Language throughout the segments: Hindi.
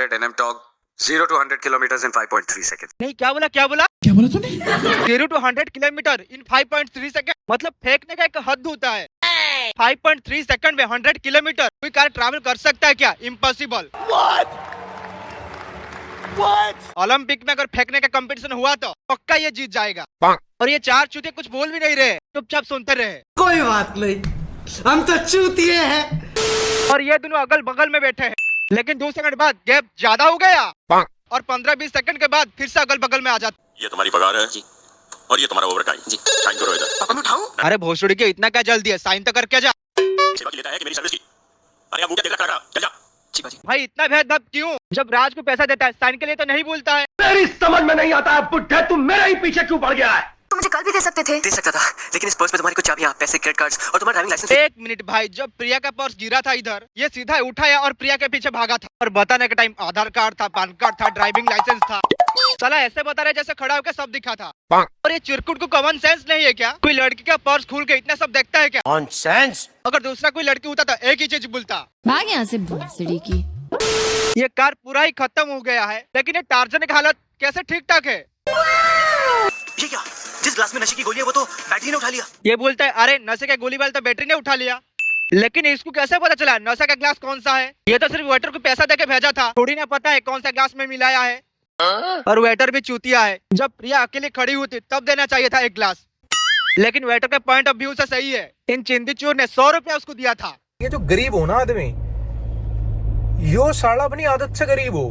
500 NM torque, 0 to 100 kilometers in 5.3 seconds. नहीं, क्या बोला तूने? 0 to 100 किलोमीटर इन 5.3 सेकंड। मतलब फेंकने का एक हद होता है। 5.3 सेकंड में 100 किलोमीटर कोई कार ट्रैवल कर सकता है क्या? इम्पॉसिबल। ओलंपिक में अगर फेंकने का कंपटीशन हुआ तो पक्का ये जीत जाएगा। और ये चार चूतिए कुछ बोल भी नहीं रहे, चुपचाप सुनते रहे। कोई बात नहीं, हम तो चूतिए हैं। और ये दोनों अगल बगल में बैठे हैं, लेकिन 2 सेकंड बाद गैप ज्यादा हो गया और 15-20 सेकंड के बाद फिर से अगल बगल में आ जाता। ये तुम्हारी पगार है जी, और ये तुम्हारा ओवर टाइम जी। साइन करो इधर। अपन उठाऊं? अरे भोसड़ी के इतना क्या जल्दी है, साइन तो करके जा। सेवा की लेता है कि मेरी सर्विस की? अरे अब क्या देख रहा है, चल जा। भाई इतना भेदभाव क्यों? जब राज को पैसा देता है साइन के लिए तो नहीं बोलता है। मेरी समझ में नहीं आता है बुड्ढे, तुम मेरे ही पीछे क्यों पड़ गया है? तुम मुझे कल भी दे सकते थे। दे सकता था, लेकिन इस पर्स में तुम्हारी कुछ चाबियां, पैसे, क्रेडिट कार्ड्स और तुम्हारा ड्राइविंग लाइसेंस। एक मिनट भाई, जब प्रिया का पर्स गिरा था इधर, ये सीधा उठाया और प्रिया के पीछे भागा था। और बताने के टाइम आधार कार्ड था, पैन कार्ड था, ड्राइविंग लाइसेंस था। साला ऐसे बता रहे जैसे खड़ा होकर सब दिखा था। और ये चिरकुट को कॉमन सेंस नहीं है क्या? कोई लड़की का पर्स खोल के इतना सब देखता है क्या? नॉनसेंस। अगर दूसरा कोई लड़की होता तो एक ही चीज बोलता। भाग यहाँ से भोसड़ी की। ये कार पूरा ही खत्म हो गया है, लेकिन ये टार्जन की हालत कैसे ठीक ठाक है? ये क्या? जिस ग्लास में नशे की गोली है वो तो बैटरी ने उठा लिया। ये बोलता है अरे नशे का गोली वाला तो बैटरी ने उठा लिया, लेकिन इसको कैसे पता चला नशे का ग्लास कौन सा है? ये तो सिर्फ वेटर को पैसा देके भेजा था, थोड़ी ना पता है कौन सा ग्लास में मिलाया है। और वेटर भी चूतिया है, जब प्रिया अकेले खड़ी हुई थी तब देना चाहिए था एक ग्लास, लेकिन वेटर के पॉइंट ऑफ व्यू से सही है। इन चिंदी चोर ने 100 रुपया उसको दिया था। ये जो गरीब हो ना आदमी, यो साला अपनी आदत से गरीब हो।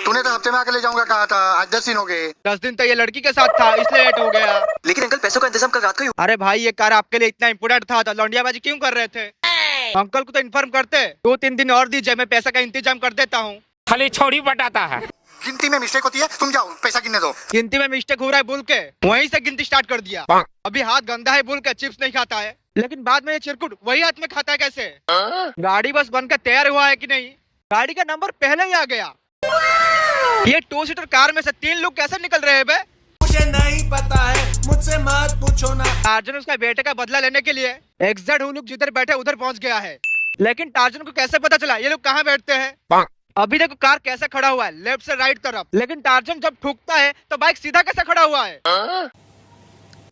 तूने तो हफ्ते में आके ले जाऊंगा कहा था, आज 10 दिन हो गए। 10 दिन तो ये लड़की के साथ था इसलिए लेट हो गया। लेकिन अंकल पैसों का इंतजाम कल रात को ही। अरे भाई ये कार आपके लिए इतना इम्पोर्टेंट था तो लौंडियाबाजी क्यों कर रहे थे? अंकल को तो इन्फॉर्म करते, 2-3 दिन और दीजिए, मैं पैसा का इंतजाम कर देता हूँ। खाली छोड़ी बटाता है। गिनती में मिस्टेक होती है, तुम जाओ पैसा गिनने दो। गिनती में मिस्टेक हो रहा है बोल के वहीं से गिनती स्टार्ट कर दिया। अभी हाथ गंदा है बोल के चिप्स नहीं खाता है, लेकिन बाद में ये चिरकुट वही हाथ में खाता है कैसे? गाड़ी बस बनकर तैयार हुआ है कि नहीं? गाड़ी का नंबर पहले ही आ गया। ये 2 सीटर कार में से 3 लोग कैसे निकल रहे हैं बे? मुझे नहीं पता है, मुझसे मत पूछो ना। टार्जन उसका बेटे का बदला लेने के लिए एग्जैक्ट वो लोग जिधर बैठे उधर पहुंच गया है, लेकिन टार्जन को कैसे पता चला ये लोग कहाँ बैठते हैं? अभी देखो कार कैसे खड़ा हुआ है, लेफ्ट से राइट तरफ, लेकिन टार्जन जब ठुकता है तो बाइक सीधा कैसे खड़ा हुआ है?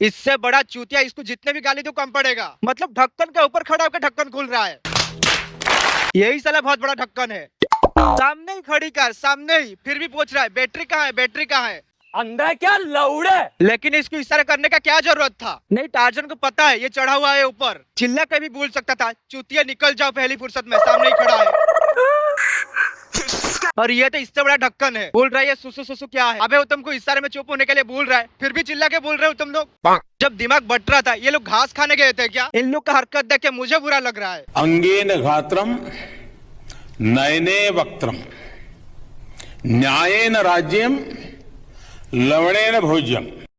इससे बड़ा चूतिया इसको जितने भी गाली दो कम पड़ेगा। मतलब ढक्कन के ऊपर खड़ा होकर ढक्कन खुल रहा है। यही साला बहुत बड़ा ढक्कन है। सामने ही खड़ी कार, सामने ही, फिर भी पूछ रहा है बैटरी कहाँ है, बैटरी कहाँ है? अंदर क्या लौड़े? लेकिन इसको इशारा करने का क्या जरूरत था? नहीं, टार्जन को पता है ये चढ़ा हुआ है ऊपर, चिल्ला के भी बोल सकता था चूतिया निकल जाओ पहली फुर्सत में, सामने ही खड़ा है। और ये तो इससे बड़ा ढक्कन है। बोल रहा है ये सुसु सुसु क्या है? अबे वो तुमको इशारे में चुप होने के लिए बोल रहा है, फिर भी चिल्ला के बोल रहे हो तुम लोग। जब दिमाग बट रहा था ये लोग घास खाने गए थे क्या? इन लोग का हरकत देख के मुझे बुरा लग रहा है। अंगेन घात्रम नयने वक्त्रम न्यायेन राज्यम लवणेन भोज्यम।